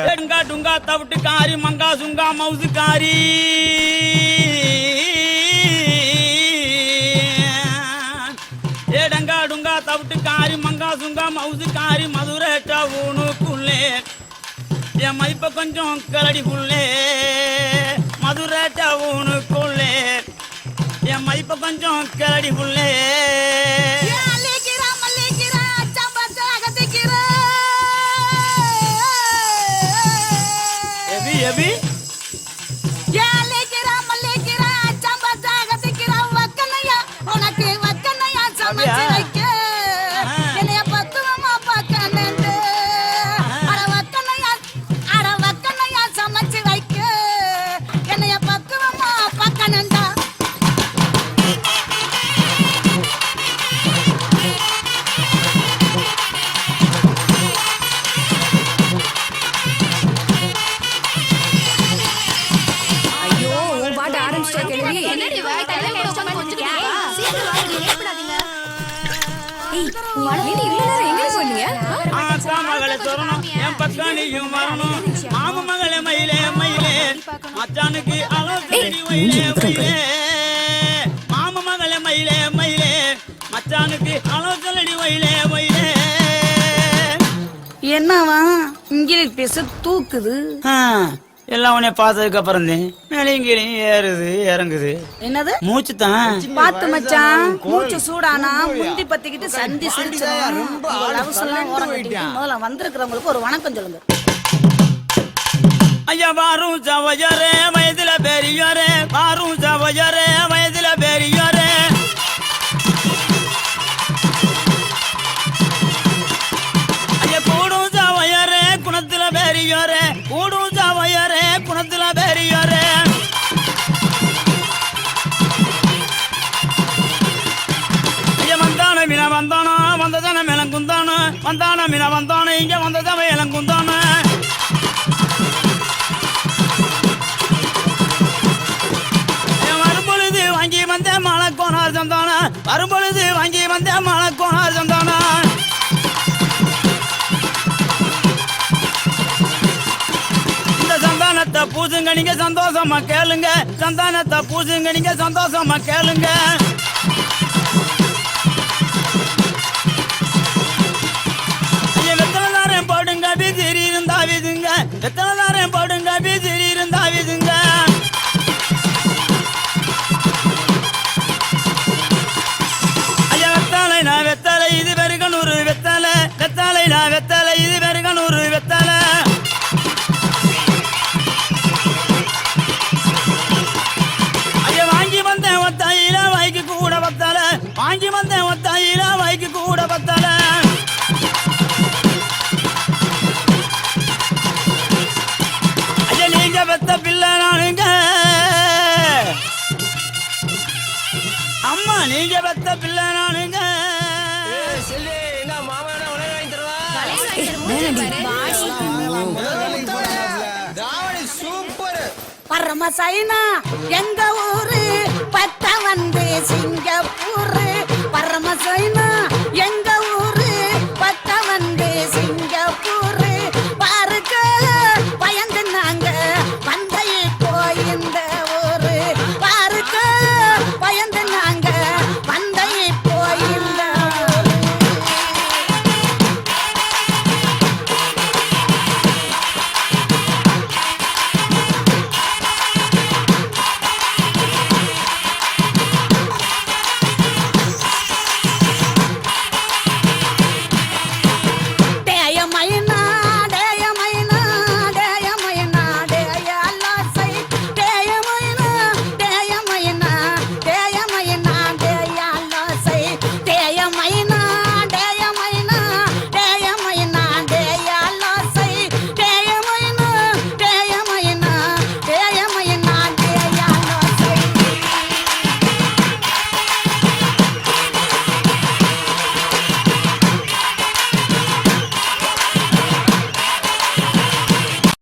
டுங்கா டுங்கா தவிட்டுக்காரி மங்கா சுங்கா மவுசுக்காரி ஏடங்கா டுங்கா தவிட்டுக்காரி மங்கா சுங்கா மவுசுக்காரி மதுரை டவுனுக்குள்ளே என் மதிப்ப கொஞ்சம் கலடி புள்ளே மதுரை டவுனுக்குள்ளே என் மதிப்ப கொஞ்சம் கலடி புள்ளே எபி உனக்கு வக்கனையா சமைச்சு வைக்க என்னைய பக்குவமா பார்க்கணுண்டு அட வக்கனையா சமைச்சு வைக்க என்னைய பக்குவமா பார்க்கணுண்டா என் பக்கானியும் வரணும் மாம மகளே மயிலே மயிலே மச்சானுக்கு அலோசனை மயிலே மயிலே மாம மகளே மயிலே மயிலே மச்சானுக்கு அலோசனை மயிலே மயிலே என்னவா இங்கிலீஷ் பேச தூக்குது எல்லாம் உன்னை பார்த்ததுக்கு அப்புறம் மேலையும் கீழையும் ஏறுது இறங்குது என்னது மூச்சு தான் பாத்து மச்சான் மூச்சு சூடானா முந்தி பத்திக்கிட்டு சந்தி முதல்ல வந்திருக்கிறவங்களுக்கு ஒரு வணக்கம் சொல்லுங்க ஐயா பாரும் சவஜரே வயதுல பெரியோரே பாரும் சவஜரே வயதுல பெரியோரே ஐயா கூடும் சவயரே குணத்துல பெரியோரே கூடும் சவயரே குணத்துல பெரியோரே ஐயா வந்தான மீன வந்தானோ வந்ததான மேலங்குந்தானோ வந்தான மீன வந்தானோ இங்க வந்ததான மேலங்குந்தானோ வரும்பொழுது வாங்கி வந்த மலக்கோனார் சந்தானா வரும்பொழுது வாங்கி வந்த மலக்கோனார் சந்தானா இந்த சந்தானத்தை பூசுங்க நீங்க சந்தோஷமா கேளுங்க சந்தானத்தை பூசுங்க நீங்க சந்தோஷமா கேளுங்க வெத்தனதாரம் போடுங்க பிசிறி இருந்தா விதுங்க வெத்தனதாரம் போடுங்க பிசிறி இருந்தா விதுங்க வெத்தலை இது பெருகனூறு வெத்தலை வெத்தலை நான் வெத்தலை இது பெருகனூறு வெத்தலை ஐயா வாங்கி வந்தேன் ஒத்தாயில வாய்க்கு கூட பத்தலை வாங்கி வந்தேன் ஒத்தாயில வாய்க்கு கூட பத்தலை ஐயா நீங்க பெத்த பிள்ளை நானுங்க அம்மா நீங்க பெத்த பிள்ளை நானுங்க பரம சைனா எங்க ஊரு பத்த வந்து சிங்கப்பூர் பரம சைனா எங்க ஊரு பத்த வந்து சிங்கப்பூர்